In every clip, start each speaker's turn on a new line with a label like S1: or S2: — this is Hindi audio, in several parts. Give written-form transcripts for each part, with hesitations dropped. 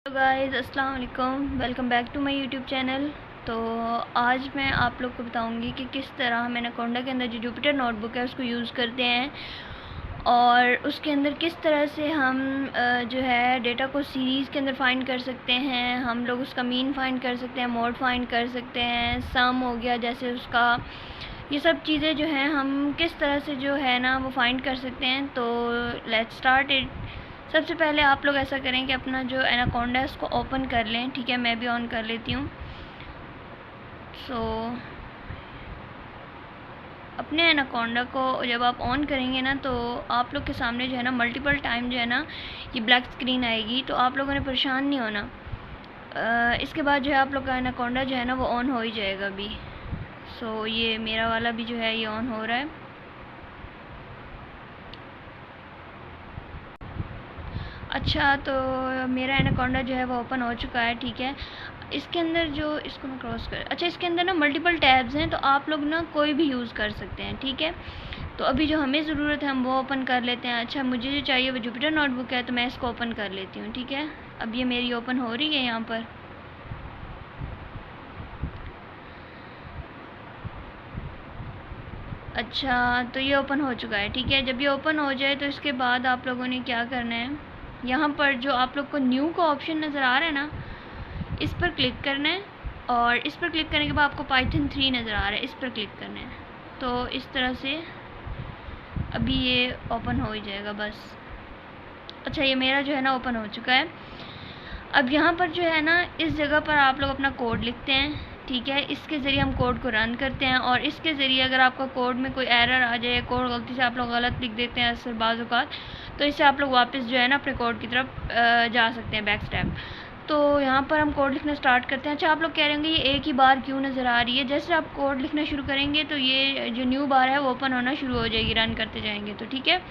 S1: हेलो गाइस, अस्सलाम वालेकुम। Welcome back to my YouTube channel. तो आज मैं आप लोग को बताऊंगी कि किस तरह हम एनाकोंडा के अंदर जो जुपिटर नोटबुक है उसको यूज़ करते हैं और उसके अंदर किस तरह से हम जो है डेटा को सीरीज़ के अंदर फाइंड कर सकते हैं। हम लोग उसका मीन फाइंड कर सकते हैं, मोड फाइंड कर सकते हैं, सम हो गया जैसे उसका, ये सब चीज़ें जो हैं हम किस तरह से जो है ना वो फाइंड कर सकते हैं। तो लेट्स स्टार्ट इट। सबसे पहले आप लोग ऐसा करें कि अपना जो एनाकोंडा है उसको ओपन कर लें। ठीक है, मैं भी ऑन कर लेती हूँ। सो अपने एनाकोंडा को जब आप ऑन करेंगे ना तो आप लोग के सामने जो है ना मल्टीपल टाइम जो है ना ये ब्लैक स्क्रीन आएगी, तो आप लोगों ने परेशान नहीं होना। इसके बाद जो है आप लोग का एनाकोंडा जो है ना वो ऑन हो ही जाएगा अभी। सो ये मेरा वाला भी जो है ये ऑन हो रहा है। अच्छा, तो मेरा एनाकोंडा जो है वो ओपन हो चुका है। ठीक है, इसके अंदर जो इसको मैं क्रॉस कर, अच्छा इसके अंदर ना मल्टीपल टैब्स हैं, तो आप लोग ना कोई भी यूज़ कर सकते हैं। ठीक है, तो अभी जो हमें ज़रूरत है हम वो ओपन कर लेते हैं। अच्छा, मुझे जो चाहिए वो जुपिटर नोटबुक है, तो मैं इसको ओपन कर लेती हूँ। ठीक है, अब ये मेरी ओपन हो रही है यहाँ पर। अच्छा, तो ये ओपन हो चुका है। ठीक है, जब ये ओपन हो जाए तो इसके बाद आप लोगों ने क्या करना है, यहाँ पर जो आप लोग को न्यू का ऑप्शन नज़र आ रहा है ना, इस पर क्लिक करना है और इस पर क्लिक करने के बाद आपको पाइथन 3 नज़र आ रहा है, इस पर क्लिक करना है। तो इस तरह से अभी ये ओपन हो ही जाएगा बस। अच्छा, ये मेरा जो है ना ओपन हो चुका है। अब यहाँ पर जो है ना इस जगह पर आप लोग अपना कोड लिखते हैं। ठीक है, इसके ज़रिए हम कोड को रन करते हैं और इसके ज़रिए अगर आपका कोड में कोई एरर आ जाए, कोड गलती से आप लोग गलत लिख देते हैं अक्सर बाज़ औक़ात, तो इससे आप लोग वापस जो है ना अपने कोड की तरफ जा सकते हैं, बैक स्टेप। तो यहाँ पर हम कोड लिखना स्टार्ट करते हैं। अच्छा, आप लोग कह रहे होंगे ये एक ही बार क्यों नज़र आ रही है। जैसे आप कोड लिखना शुरू करेंगे तो ये जो न्यू बार है वो ओपन होना शुरू हो जाएगी रन करते जाएंगे तो। ठीक है,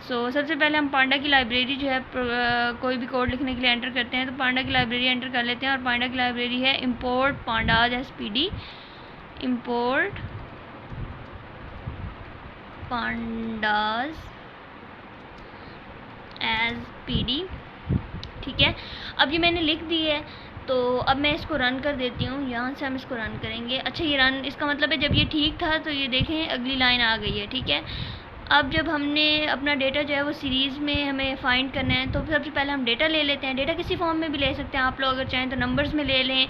S1: सबसे पहले हम पांडा की लाइब्रेरी जो है कोई भी कोड लिखने के लिए एंटर करते हैं, तो पांडा की लाइब्रेरी एंटर कर लेते हैं। और पांडा की लाइब्रेरी है import pandas SPD, import pandas as PD। ठीक है, अब ये मैंने लिख दी है, तो अब मैं इसको रन कर देती हूँ। यहाँ से हम इसको रन करेंगे। अच्छा, ये रन, इसका मतलब है जब ये ठीक था तो ये देखें अगली लाइन आ गई है। ठीक है, अब जब हमने अपना डेटा जो है वो सीरीज़ में हमें फाइंड करना है, तो सबसे पहले हम डेटा ले लेते हैं। डेटा किसी फॉर्म में भी ले सकते हैं आप लोग, अगर चाहें तो नंबर्स में ले लें,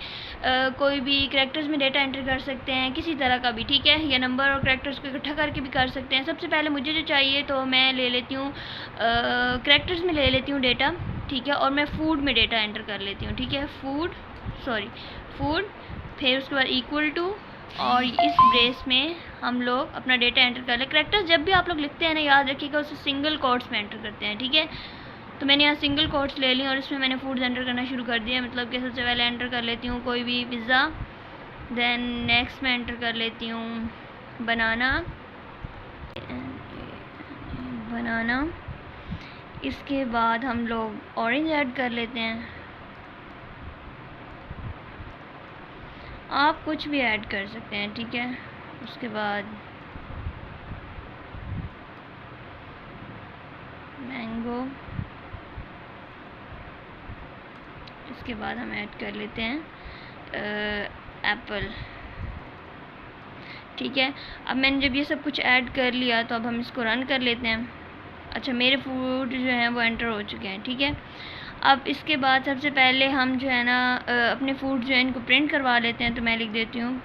S1: कोई भी करैक्टर्स में डेटा एंटर कर सकते हैं, किसी तरह का भी। ठीक है, या नंबर और करैक्टर्स को इकट्ठा करके भी कर सकते हैं। सबसे पहले मुझे जो चाहिए तो मैं ले लेती हूँ करैक्टर्स में ले लेती हूँ डेटा। ठीक है, और मैं फूड में डेटा एंटर कर लेती हूँ। ठीक है, फूड, फिर उसके बाद इक्वल टू, और इस ब्रेस में हम लोग अपना डेटा एंटर कर लें। करैक्टर्स जब भी आप लोग लिखते हैं ना, याद रखिएगा उसे सिंगल कोट्स में एंटर करते हैं। ठीक है, तो मैंने यहाँ सिंगल कोट्स ले ली और इसमें मैंने फूड्स एंटर करना शुरू कर दिया। मतलब कि सबसे पहले एंटर कर लेती हूँ कोई भी पिज़्ज़ा, देन नेक्स्ट में एंटर कर लेती हूँ बनाना, इसके बाद हम लोग ऑरेंज ऐड कर लेते हैं। आप कुछ भी ऐड कर सकते हैं। ठीक है, उसके बाद मैंगो, इसके बाद हम ऐड कर लेते हैं एप्पल। ठीक है, अब मैंने जब ये सब कुछ ऐड कर लिया तो अब हम इसको रन कर लेते हैं। अच्छा, मेरे फूड जो हैं वो एंटर हो चुके हैं। ठीक है, अब इसके बाद सबसे पहले हम जो है ना अपने फूड जो है इनको प्रिंट करवा लेते हैं। तो मैं लिख देती हूँ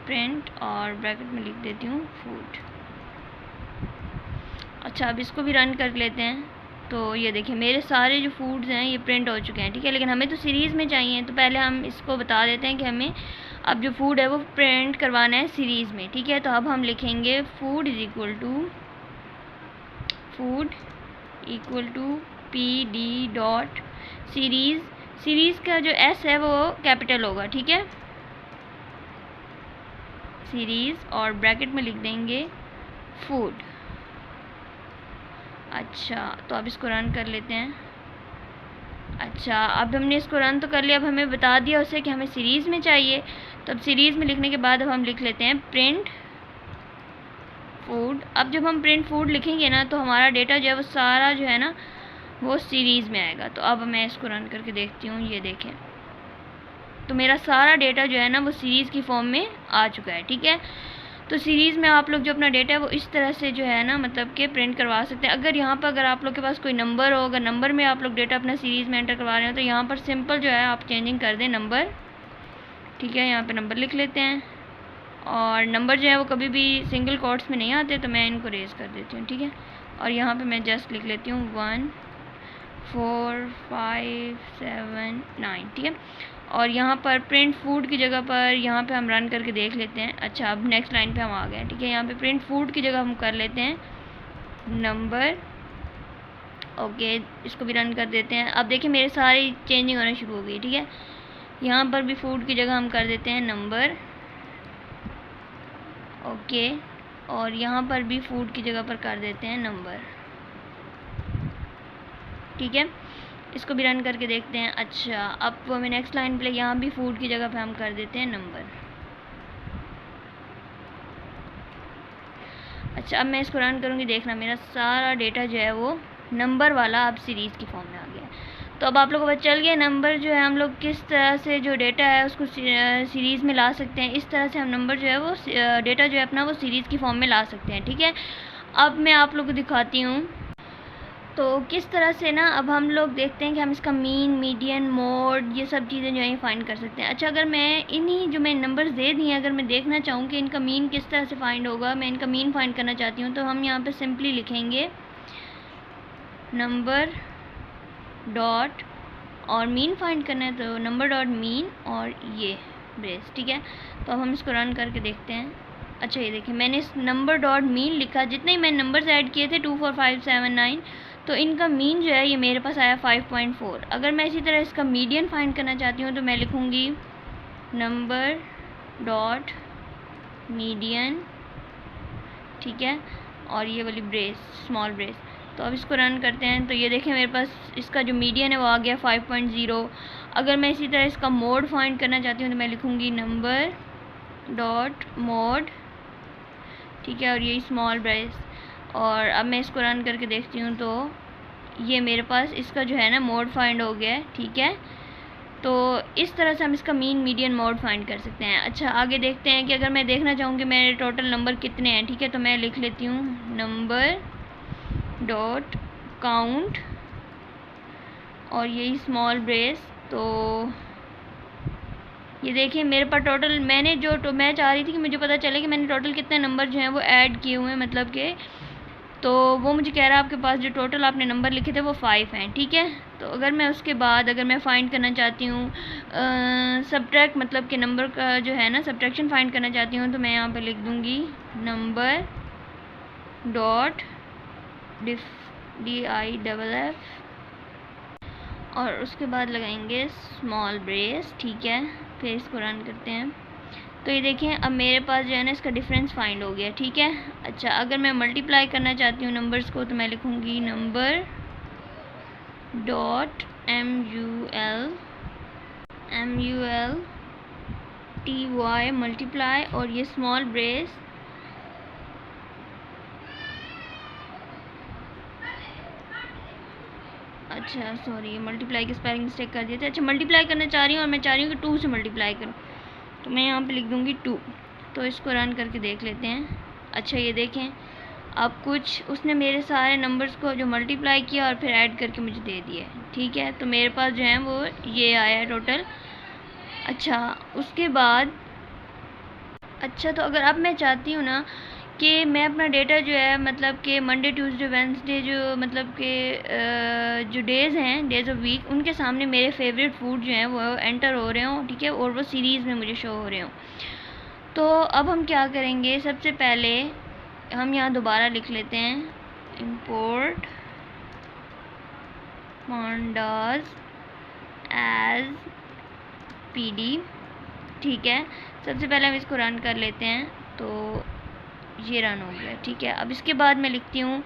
S1: प्रिंट और ब्रैकेट में लिख देती हूँ फूड। अच्छा, अब इसको भी रन कर लेते हैं। तो ये देखिए मेरे सारे जो फूड्स हैं ये प्रिंट हो चुके हैं। ठीक है, लेकिन हमें तो सीरीज़ में चाहिए, तो पहले हम इसको बता देते हैं कि हमें अब जो फूड है वो प्रिंट करवाना है सीरीज़ में। ठीक है, तो अब हम लिखेंगे food is equal to PD dot series का जो S है वो कैपिटल होगा। ठीक है, सीरीज़ और ब्रैकेट में लिख देंगे फूड। अच्छा, तो अब इसको रन कर लेते हैं। अच्छा, अब हमने इसको रन तो कर लिया। अब हमें बता दिया उसे कि हमें सीरीज़ में चाहिए, तो अब सीरीज़ में लिखने के बाद अब हम लिख लेते हैं प्रिंट फूड। अब जब हम प्रिंट फूड लिखेंगे ना तो हमारा डेटा जो है वो सारा जो है ना वो सीरीज़ में आएगा। तो अब मैं इसको रन करके देखती हूँ, ये देखें तो मेरा सारा डेटा जो है ना वो सीरीज़ की फॉर्म में आ चुका है। ठीक है, तो सीरीज़ में आप लोग जो अपना डेटा है वो इस तरह से जो है ना मतलब कि प्रिंट करवा सकते हैं। अगर यहाँ पर अगर आप लोग के पास कोई नंबर हो, अगर नंबर में आप लोग डेटा अपना सीरीज़ में एंटर करवा रहे हो तो यहाँ पर सिंपल जो है आप चेंजिंग कर दें नंबर। ठीक है, यहाँ पे नंबर लिख लेते हैं और नंबर जो है वो कभी भी सिंगल कोट्स में नहीं आते, तो मैं इनको रेज़ कर देती हूँ। ठीक है, और यहाँ पे मैं जस्ट लिख लेती हूँ 1 4 5 7 9। ठीक है, और यहाँ पर प्रिंट फूड की जगह पर यहाँ पे हम रन करके देख लेते हैं। अच्छा, अब नेक्स्ट लाइन पे हम आ गए। ठीक है, यहाँ पे प्रिंट फूड की जगह हम कर लेते हैं नंबर। ओके, इसको भी रन कर देते हैं। अब देखिए मेरे सारी चेंजिंग होना शुरू हो गई। ठीक है, यहाँ पर भी फूड की जगह हम कर देते हैं नंबर। ओके, और यहाँ पर भी फूड की जगह पर कर देते हैं नंबर। ठीक है, इसको भी रन करके देखते हैं। अच्छा, अब हमें नेक्स्ट लाइन पे यहाँ भी फूड की जगह पे हम कर देते हैं नंबर। अच्छा, अब मैं इसको रन करूँगी, देखना मेरा सारा डेटा जो है वो नंबर वाला अब सीरीज़ की फॉर्म में आ गया। तो अब आप लोगों को पता चल गया नंबर जो है हम लोग किस तरह से जो डेटा है उसको सीरीज़ में ला सकते हैं। इस तरह से हम नंबर जो है वो डेटा जो है अपना वो सीरीज़ की फॉर्म में ला सकते हैं। ठीक है, अब मैं आप लोगों को दिखाती हूँ तो किस तरह से ना अब हम लोग देखते हैं कि हम इसका मीन, मीडियन, मोड ये सब चीज़ें जो है फाइंड कर सकते हैं। अच्छा, अगर मैं इन्हीं जो मैं नंबर्स दे दिए अगर मैं देखना चाहूँ कि इनका मीन किस तरह से फाइंड होगा, मैं इनका मीन फाइंड करना चाहती हूँ, तो हम यहाँ पे सिंपली लिखेंगे नंबर डॉट और मीन फाइंड करना है तो नंबर डॉट मीन और ये ब्रेस। ठीक है, तो अब हम इसको रन करके देखते हैं। अच्छा, ये देखिए मैंने इस नंबर डॉट मीन लिखा, जितने ही मैंने नंबर्स ऐड किए थे 2 4 5 7 9, तो इनका मीन जो है ये मेरे पास आया 5.4। अगर मैं इसी तरह इसका मीडियन फाइंड करना चाहती हूँ तो मैं लिखूँगी नंबर डॉट मीडियन। ठीक है, और ये वाली ब्रेस, स्मॉल ब्रेस। तो अब इसको रन करते हैं तो ये देखें मेरे पास इसका जो मीडियन है वो आ गया 5.0। अगर मैं इसी तरह इसका मोड फाइंड करना चाहती हूँ तो मैं लिखूँगी नंबर डॉट मोड। ठीक है, और यही स्मॉल ब्रेस। और अब मैं इसको रन करके देखती हूँ तो ये मेरे पास इसका जो है ना मोड फाइंड हो गया है। ठीक है, तो इस तरह से हम इसका मीन, मीडियन, मोड फाइंड कर सकते हैं। अच्छा, आगे देखते हैं कि अगर मैं देखना चाहूँ कि मेरे टोटल नंबर कितने हैं। ठीक है, तो मैं लिख लेती हूँ नंबर डॉट काउंट और यही स्मॉल ब्रेस। तो ये देखिए मेरे पास टोटल मैंने जो मैं चाह रही थी कि मुझे पता चले कि मैंने टोटल कितने नंबर जो हैं वो ऐड किए हुए हैं, मतलब कि तो वो मुझे कह रहा है आपके पास जो टोटल आपने नंबर लिखे थे वो 5 हैं। ठीक है, तो अगर मैं उसके बाद अगर मैं फ़ाइंड करना चाहती हूँ सब्ट्रैक्ट, मतलब कि नंबर का जो है ना सब्ट्रैक्शन फ़ाइंड करना चाहती हूँ, तो मैं यहाँ पे लिख दूँगी नंबर डॉट DIFF और उसके बाद लगाएंगे स्मॉल ब्रेस। ठीक है, फिर इसको रन करते हैं तो ये देखें अब मेरे पास जो है ना इसका डिफरेंस फाइंड हो गया। ठीक है, अच्छा अगर मैं मल्टीप्लाई करना चाहती हूँ नंबर्स को तो मैं लिखूँगी नंबर डॉट MULTY मल्टीप्लाई और ये स्मॉल ब्रेस अच्छा सॉरी मल्टीप्लाई की स्पेलिंग मिस्टेक कर दिए थे। अच्छा, मल्टीप्लाई करना चाह रही हूँ और मैं चाह रही हूँ कि 2 से मल्टीप्लाई करूँ, तो मैं यहाँ पे लिख दूँगी 2। तो इसको रन करके देख लेते हैं। अच्छा, ये देखें अब कुछ उसने मेरे सारे नंबर्स को जो मल्टीप्लाई किया और फिर ऐड करके मुझे दे दिया। ठीक है, तो मेरे पास जो है वो ये आया है टोटल। अच्छा, उसके बाद अच्छा तो अगर अब मैं चाहती हूँ ना कि मैं अपना डेटा जो है मतलब कि मंडे, ट्यूसडे, वेडनेसडे जो मतलब कि जो डेज़ हैं, डेज़ ऑफ वीक, उनके सामने मेरे फेवरेट फूड जो हैं वो एंटर हो रहे हों। ठीक है, और वो सीरीज़ में मुझे शो हो रहे हों। तो अब हम क्या करेंगे, सबसे पहले हम यहाँ दोबारा लिख लेते हैं इंपोर्ट pandas एज PD। ठीक है, सबसे पहले हम इसको रन कर लेते हैं तो ये रन हो गया। ठीक है, अब इसके बाद मैं लिखती हूँ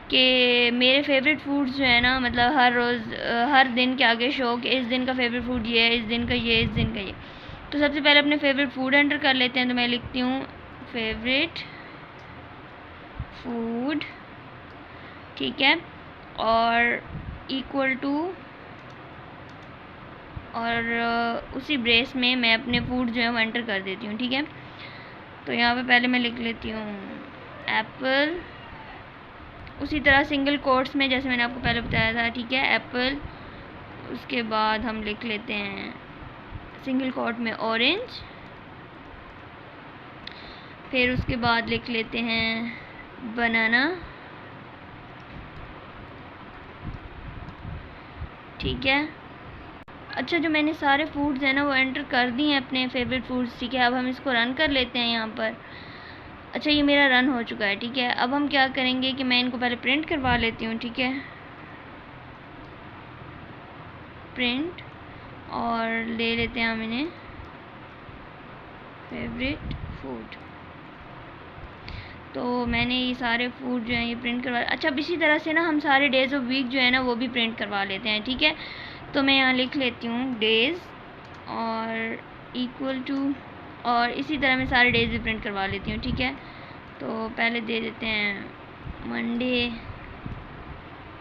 S1: कि मेरे फेवरेट फूड्स जो है ना मतलब हर रोज़ हर दिन के आगे शो कि इस दिन का फेवरेट फूड ये है, इस दिन का ये, इस दिन का ये। तो सबसे पहले अपने फेवरेट फूड एंटर कर लेते हैं तो मैं लिखती हूँ फेवरेट फूड। ठीक है, और इक्वल टू, और उसी ब्रेस में मैं अपने फूड जो है वो एंटर कर देती हूँ, ठीक है। तो यहाँ पे पहले मैं लिख लेती हूँ एप्पल, उसी तरह सिंगल कोट्स में जैसे मैंने आपको पहले बताया था, ठीक है, एप्पल। उसके बाद हम लिख लेते हैं सिंगल कोट में ऑरेंज, फिर उसके बाद लिख लेते हैं बनाना, ठीक है। अच्छा, जो मैंने सारे फूड्स हैं ना वो एंटर कर दिए हैं अपने फेवरेट फूड्स, ठीक है। अब हम इसको रन कर लेते हैं यहाँ पर। अच्छा, ये मेरा रन हो चुका है, ठीक है। अब हम क्या करेंगे कि मैं इनको पहले प्रिंट करवा लेती हूँ, ठीक है, प्रिंट, और ले लेते हैं हम इन्हें फेवरेट फूड। तो मैंने ये सारे फूड जो हैं ये प्रिंट करवा। अच्छा, अब इसी तरह से ना हम सारे डेज ऑफ वीक जो है ना वो भी प्रिंट करवा लेते हैं, ठीक है। तो मैं यहाँ लिख लेती हूँ डेज़ और इक्वल टू, और इसी तरह मैं सारे डेज भी प्रिंट करवा लेती हूँ, ठीक है। तो पहले दे देते हैं मंडे,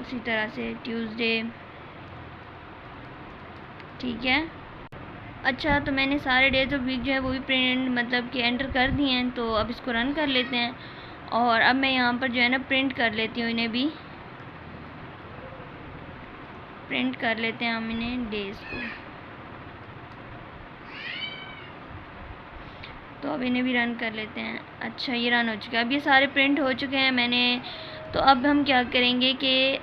S1: उसी तरह से ट्यूसडे, ठीक है। अच्छा, तो मैंने सारे डेज ऑफ वीक जो है वो भी प्रिंट मतलब कि एंटर कर दिए हैं। तो अब इसको रन कर लेते हैं, और अब मैं यहाँ पर जो है ना प्रिंट कर लेती हूँ, इन्हें भी प्रिंट कर लेते हैं हम इन्हें डेज को। तो अब इन्हें भी रन कर लेते हैं। अच्छा, ये रन हो चुका है, अब ये सारे प्रिंट हो चुके हैं मैंने। तो अब हम क्या करेंगे कि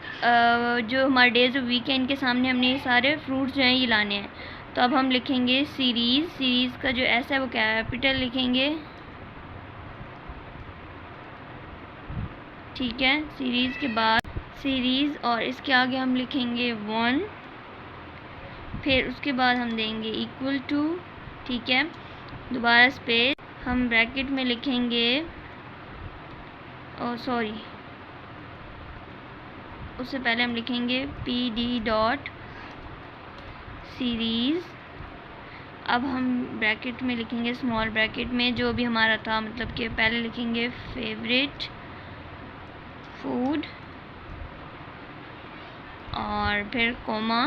S1: जो हमारे डेज ऑफ वीक है इनके सामने हमने ये सारे फ्रूट्स जो हैं ये लाने हैं। तो अब हम लिखेंगे सीरीज़, सीरीज़ का जो एस है वो कैपिटल लिखेंगे, ठीक है। सीरीज़ के बाद सीरीज़, और इसके आगे हम लिखेंगे 1, फिर उसके बाद हम देंगे इक्वल टू, ठीक है, दोबारा स्पेस, हम ब्रैकेट में लिखेंगे, सॉरी, उससे पहले हम लिखेंगे पी डॉट सीरीज़। अब हम ब्रैकेट में लिखेंगे स्मॉल ब्रैकेट में जो भी हमारा था, मतलब कि पहले लिखेंगे फेवरेट फूड, और फिर कोमा,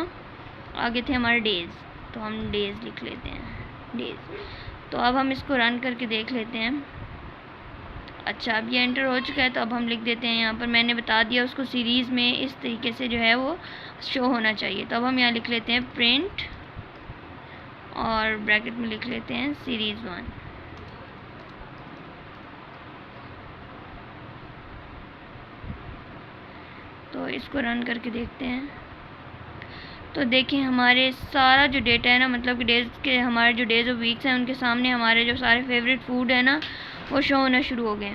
S1: आगे थे हमारे डेज़, तो हम डेज़ लिख लेते हैं, डेज़। तो अब हम इसको रन करके देख लेते हैं। अच्छा, अब ये एंटर हो चुका है। तो अब हम लिख देते हैं, यहाँ पर मैंने बता दिया उसको सीरीज़ में इस तरीके से जो है वो शो होना चाहिए। तो अब हम यहाँ लिख लेते हैं प्रिंट, और ब्रैकेट में लिख लेते हैं सीरीज़ 1। तो इसको रन करके देखते हैं। तो देखें, हमारे सारा जो डेटा है ना, मतलब कि डेज के हमारे जो डेज ऑफ वीक्स हैं उनके सामने हमारे जो सारे फेवरेट फूड है ना वो शो होना शुरू हो गए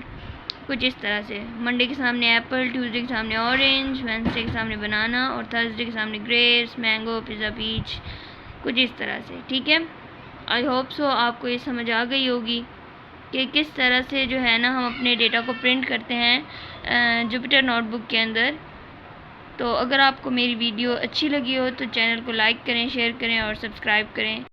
S1: कुछ इस तरह से। मंडे के सामने एप्पल, ट्यूसडे के सामने ऑरेंज, वेडनेसडे के सामने बनाना, और थर्सडे के सामने ग्रेप्स, मैंगो, पिज़्ज़ा, पीच, कुछ इस तरह से, ठीक है। आई होप सो आपको ये समझ आ गई होगी कि किस तरह से जो है ना हम अपने डेटा को प्रिंट करते हैं जुपिटर नोटबुक के अंदर। तो अगर आपको मेरी वीडियो अच्छी लगी हो तो चैनल को लाइक करें, शेयर करें और सब्सक्राइब करें।